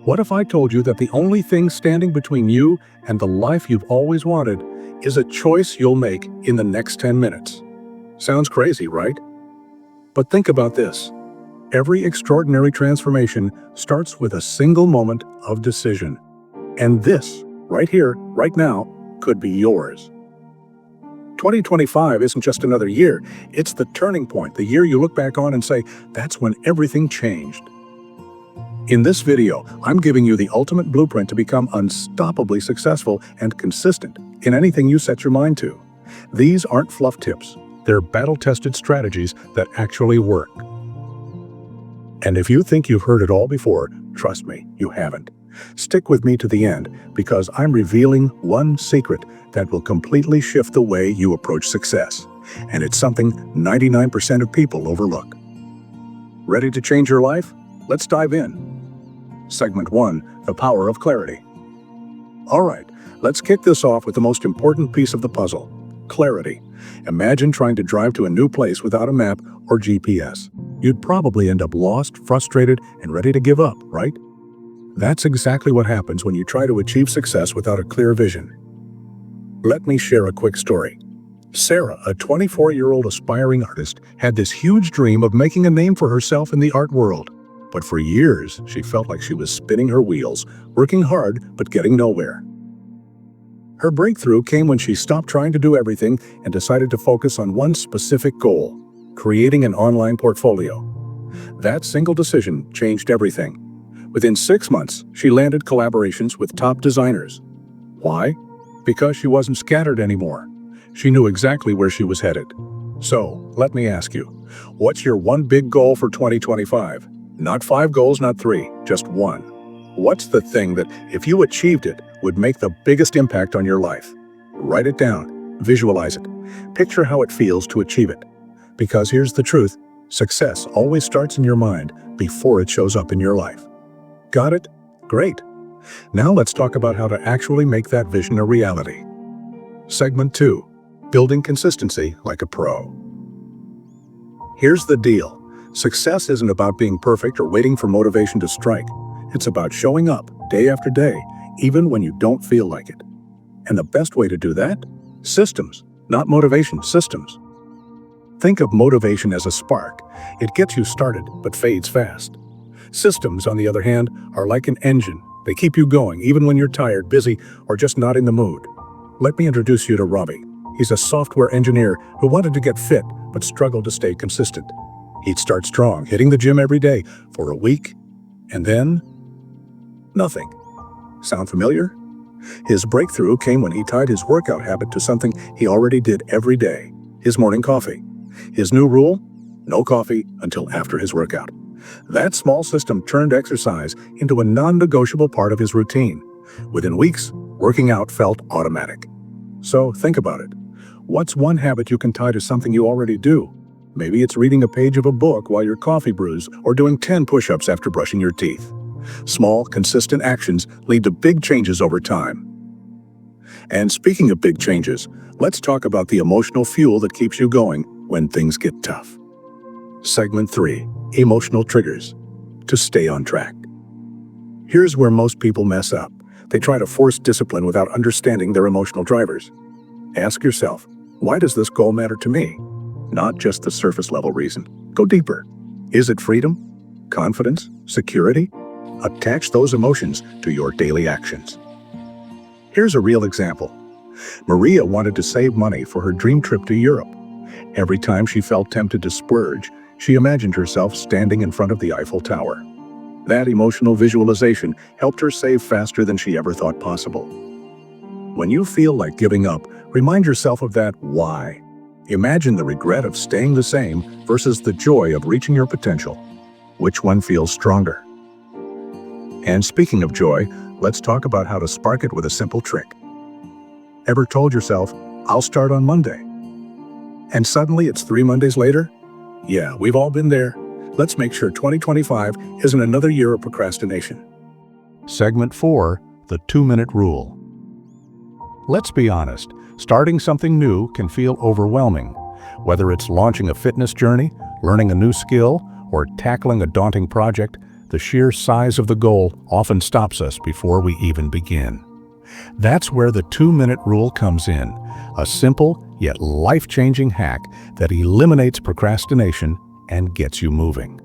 What if I told you that the only thing standing between you and the life you've always wanted is a choice you'll make in the next 10 minutes? Sounds crazy, right? But think about this. Every extraordinary transformation starts with a single moment of decision. And this, right here, right now, could be yours. 2025 isn't just another year, it's the turning point, the year you look back on and say, that's when everything changed. In this video, I'm giving you the ultimate blueprint to become unstoppably successful and consistent in anything you set your mind to. These aren't fluff tips, they're battle-tested strategies that actually work. And if you think you've heard it all before, trust me, you haven't. Stick with me to the end, because I'm revealing one secret that will completely shift the way you approach success. And it's something 99% of people overlook. Ready to change your life? Let's dive in. Segment 1, the power of clarity. All right, let's kick this off with the most important piece of the puzzle, clarity. Imagine trying to drive to a new place without a map or GPS. You'd probably end up lost, frustrated, and ready to give up, right? That's exactly what happens when you try to achieve success without a clear vision. Let me share a quick story. Sarah, a 24-year-old aspiring artist, had this huge dream of making a name for herself in the art world. But for years, she felt like she was spinning her wheels, working hard but getting nowhere. Her breakthrough came when she stopped trying to do everything and decided to focus on one specific goal: creating an online portfolio. That single decision changed everything. Within 6 months, she landed collaborations with top designers. Why? Because she wasn't scattered anymore. She knew exactly where she was headed. So, let me ask you, what's your one big goal for 2025? Not 5 goals, not 3, just one. What's the thing that, if you achieved it, would make the biggest impact on your life? Write it down, visualize it, picture how it feels to achieve it. Because here's the truth, success always starts in your mind before it shows up in your life. Got it? Great. Now let's talk about how to actually make that vision a reality. Segment 2, building consistency like a pro. Here's the deal. Success isn't about being perfect or waiting for motivation to strike. It's about showing up day after day, even when you don't feel like it. And the best way to do that? Systems, not motivation, systems. Think of motivation as a spark. It gets you started, but fades fast. Systems, on the other hand, are like an engine. They keep you going, even when you're tired, busy, or just not in the mood. Let me introduce you to Robbie. He's a software engineer who wanted to get fit, but struggled to stay consistent. He'd start strong, hitting the gym every day for a week, and then nothing. Sound familiar? His breakthrough came when he tied his workout habit to something he already did every day: his morning coffee. His new rule? No coffee until after his workout. That small system turned exercise into a non-negotiable part of his routine. Within weeks, working out felt automatic. So think about it. What's one habit you can tie to something you already do? Maybe it's reading a page of a book while your coffee brews, or doing 10 push-ups after brushing your teeth. Small, consistent actions lead to big changes over time. And speaking of big changes, let's talk about the emotional fuel that keeps you going when things get tough. Segment 3, emotional triggers to stay on track. Here's where most people mess up. They try to force discipline without understanding their emotional drivers. Ask yourself, why does this goal matter to me? Not just the surface level reason. Go deeper. Is it freedom? Confidence? Security? Attach those emotions to your daily actions. Here's a real example. Maria wanted to save money for her dream trip to Europe. Every time she felt tempted to splurge, she imagined herself standing in front of the Eiffel Tower. That emotional visualization helped her save faster than she ever thought possible. When you feel like giving up, remind yourself of that why. Imagine the regret of staying the same versus the joy of reaching your potential. Which one feels stronger? And speaking of joy, let's talk about how to spark it with a simple trick. Ever told yourself, I'll start on Monday? And suddenly it's 3 Mondays later? Yeah, we've all been there. Let's make sure 2025 isn't another year of procrastination. Segment 4, the 2-minute rule. Let's be honest, starting something new can feel overwhelming. Whether it's launching a fitness journey, learning a new skill, or tackling a daunting project, the sheer size of the goal often stops us before we even begin. That's where the 2-minute rule comes in, a simple yet life-changing hack that eliminates procrastination and gets you moving.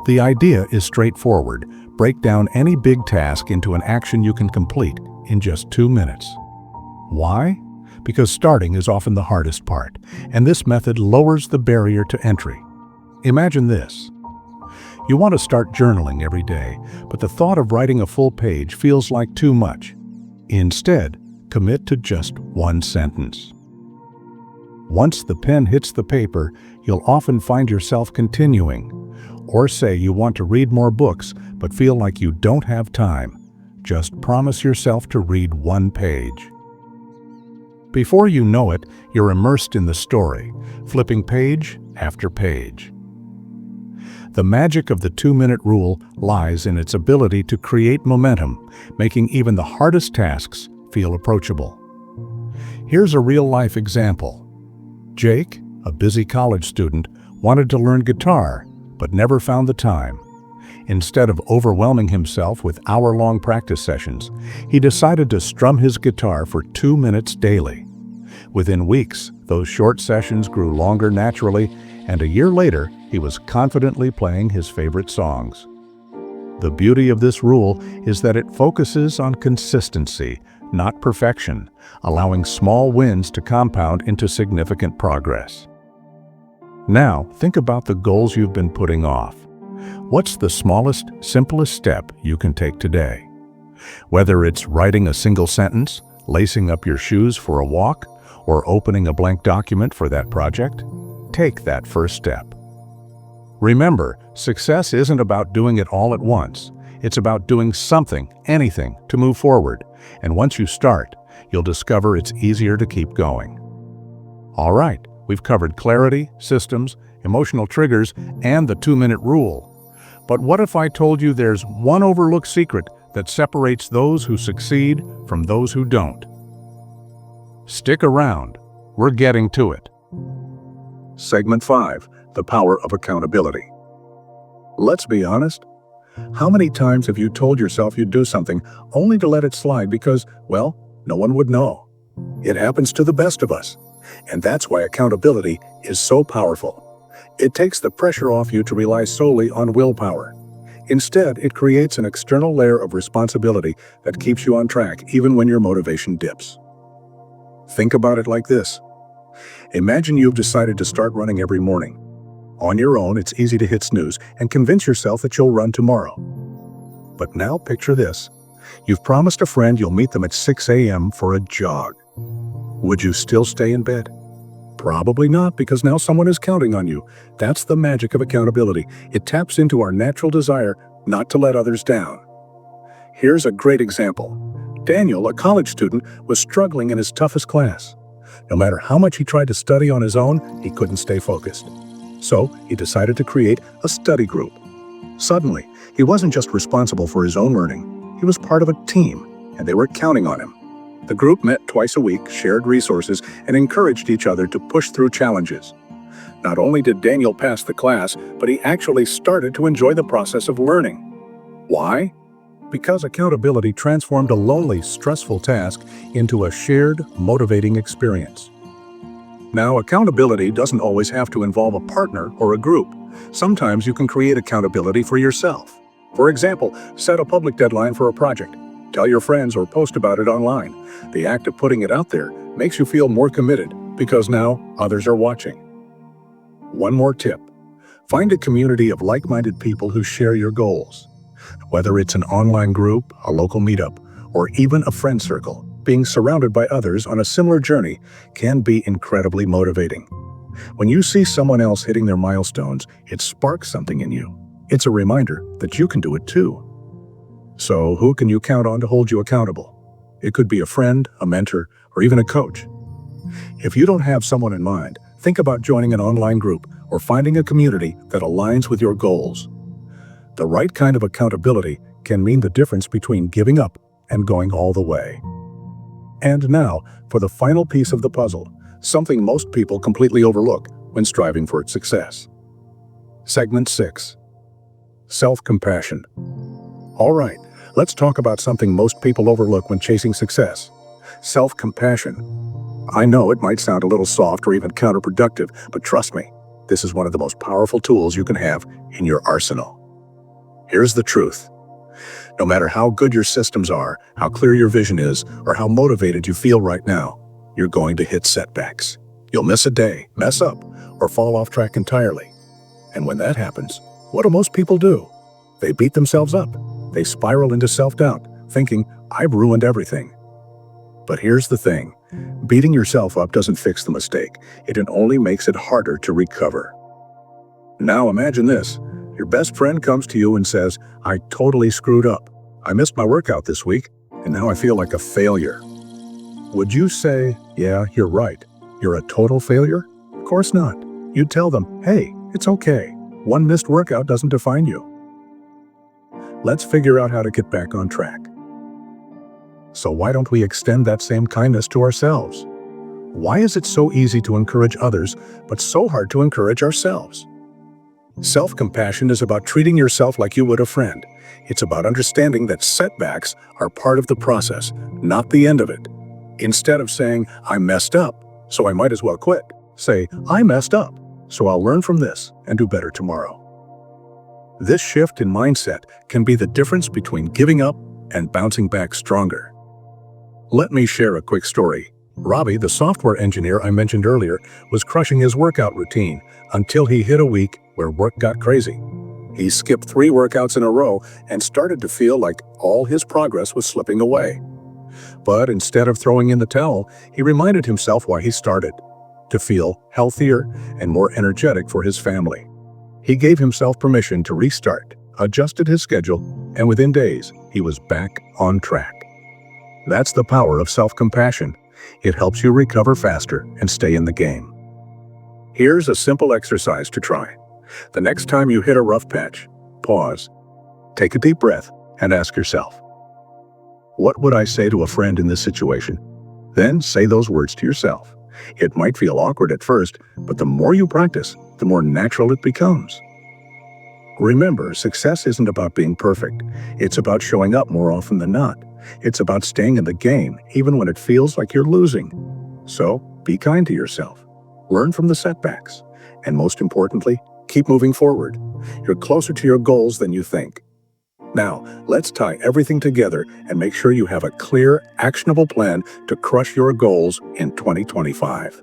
The idea is straightforward. Break down any big task into an action you can complete in just 2 minutes. Why? Because starting is often the hardest part, and this method lowers the barrier to entry. Imagine this. You want to start journaling every day, but the thought of writing a full page feels like too much. Instead, commit to just 1 sentence. Once the pen hits the paper, you'll often find yourself continuing. Or say you want to read more books, but feel like you don't have time. Just promise yourself to read 1 page. Before you know it, you're immersed in the story, flipping page after page. The magic of the 2-minute rule lies in its ability to create momentum, making even the hardest tasks feel approachable. Here's a real-life example. Jake, a busy college student, wanted to learn guitar, but never found the time. Instead of overwhelming himself with hour-long practice sessions, he decided to strum his guitar for 2 minutes daily. Within weeks, those short sessions grew longer naturally, and a year later, he was confidently playing his favorite songs. The beauty of this rule is that it focuses on consistency, not perfection, allowing small wins to compound into significant progress. Now, think about the goals you've been putting off. What's the smallest, simplest step you can take today? Whether it's writing a single sentence, lacing up your shoes for a walk, or opening a blank document for that project, take that first step. Remember, success isn't about doing it all at once. It's about doing something, anything, to move forward. And once you start, you'll discover it's easier to keep going. All right, we've covered clarity, systems, emotional triggers, and the 2-minute rule. But what if I told you there's one overlooked secret that separates those who succeed from those who don't? Stick around. We're getting to it. Segment 5, the power of accountability. Let's be honest. How many times have you told yourself you'd do something only to let it slide because, well, no one would know? It happens to the best of us. And that's why accountability is so powerful. It takes the pressure off you to rely solely on willpower. Instead, it creates an external layer of responsibility that keeps you on track even when your motivation dips. Think about it like this. Imagine you've decided to start running every morning. On your own, it's easy to hit snooze and convince yourself that you'll run tomorrow. But now picture this. You've promised a friend you'll meet them at 6 a.m. for a jog. Would you still stay in bed? Probably not, because now someone is counting on you. That's the magic of accountability. It taps into our natural desire not to let others down. Here's a great example. Daniel, a college student, was struggling in his toughest class. No matter how much he tried to study on his own, he couldn't stay focused. So he decided to create a study group. Suddenly, he wasn't just responsible for his own learning. He was part of a team, and they were counting on him. The group met twice a week, shared resources, and encouraged each other to push through challenges. Not only did Daniel pass the class, but he actually started to enjoy the process of learning. Why? Because accountability transformed a lonely, stressful task into a shared, motivating experience. Now, accountability doesn't always have to involve a partner or a group. Sometimes you can create accountability for yourself. For example, set a public deadline for a project. Tell your friends or post about it online. The act of putting it out there makes you feel more committed because now others are watching. One more tip. Find a community of like-minded people who share your goals. Whether it's an online group, a local meetup, or even a friend circle, being surrounded by others on a similar journey can be incredibly motivating. When you see someone else hitting their milestones, it sparks something in you. It's a reminder that you can do it too. So, who can you count on to hold you accountable? It could be a friend, a mentor, or even a coach. If you don't have someone in mind, think about joining an online group or finding a community that aligns with your goals. The right kind of accountability can mean the difference between giving up and going all the way. And now, for the final piece of the puzzle, something most people completely overlook when striving for success. Segment 6. Self-compassion. All right, let's talk about something most people overlook when chasing success. Self-compassion. I know it might sound a little soft or even counterproductive, but trust me, this is one of the most powerful tools you can have in your arsenal. Here's the truth. No matter how good your systems are, how clear your vision is, or how motivated you feel right now, you're going to hit setbacks. You'll miss a day, mess up, or fall off track entirely. And when that happens, what do most people do? They beat themselves up. They spiral into self-doubt, thinking, I've ruined everything. But here's the thing. Beating yourself up doesn't fix the mistake. It only makes it harder to recover. Now imagine this. Your best friend comes to you and says, I totally screwed up. I missed my workout this week, and now I feel like a failure. Would you say, yeah, you're right. You're a total failure? Of course not. You'd tell them, hey, it's okay. One missed workout doesn't define you. Let's figure out how to get back on track. So why don't we extend that same kindness to ourselves? Why is it so easy to encourage others, but so hard to encourage ourselves? Self-compassion is about treating yourself like you would a friend. It's about understanding that setbacks are part of the process, not the end of it. Instead of saying, I messed up, so I might as well quit, say, I messed up, so I'll learn from this and do better tomorrow. This shift in mindset can be the difference between giving up and bouncing back stronger. Let me share a quick story. Robbie, the software engineer I mentioned earlier, was crushing his workout routine until he hit a week where work got crazy. He skipped 3 workouts in a row and started to feel like all his progress was slipping away. But instead of throwing in the towel, he reminded himself why he started: to feel healthier and more energetic for his family. He gave himself permission to restart, adjusted his schedule, and within days, he was back on track. That's the power of self-compassion. It helps you recover faster and stay in the game. Here's a simple exercise to try. The next time you hit a rough patch, pause, take a deep breath, and ask yourself, what would I say to a friend in this situation? Then say those words to yourself. It might feel awkward at first, but the more you practice, the more natural it becomes. Remember, success isn't about being perfect. It's about showing up more often than not. It's about staying in the game, even when it feels like you're losing. So, be kind to yourself. Learn from the setbacks. And most importantly, keep moving forward. You're closer to your goals than you think. Now, let's tie everything together and make sure you have a clear, actionable plan to crush your goals in 2025.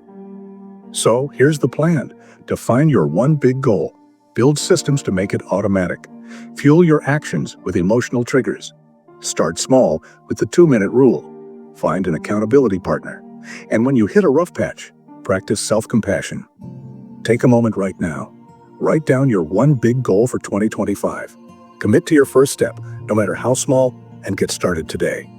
So, here's the plan. Define your one big goal. Build systems to make it automatic. Fuel your actions with emotional triggers. Start small with the 2-minute rule. Find an accountability partner. And when you hit a rough patch, practice self-compassion. Take a moment right now. Write down your one big goal for 2025. Commit to your first step, no matter how small, and get started today.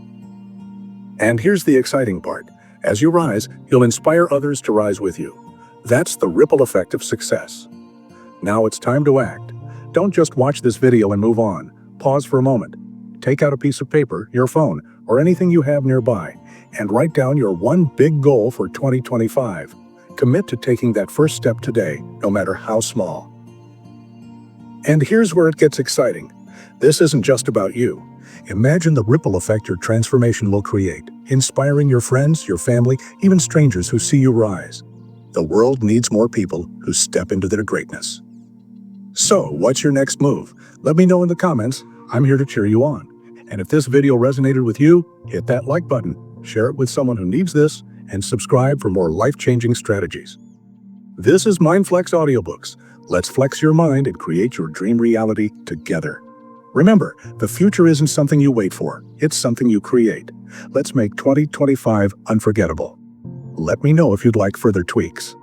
And here's the exciting part. As you rise, you'll inspire others to rise with you. That's the ripple effect of success. Now it's time to act. Don't just watch this video and move on. Pause for a moment. Take out a piece of paper, your phone, or anything you have nearby, and write down your one big goal for 2025. Commit to taking that first step today, no matter how small. And here's where it gets exciting. This isn't just about you. Imagine the ripple effect your transformation will create, inspiring your friends, your family, even strangers who see you rise. The world needs more people who step into their greatness. So, what's your next move? Let me know in the comments. I'm here to cheer you on. And if this video resonated with you, hit that like button, share it with someone who needs this, and subscribe for more life-changing strategies. This is MindFlex Audiobooks. Let's flex your mind and create your dream reality together. Remember, the future isn't something you wait for, it's something you create. Let's make 2025 unforgettable. Let me know if you'd like further tweaks.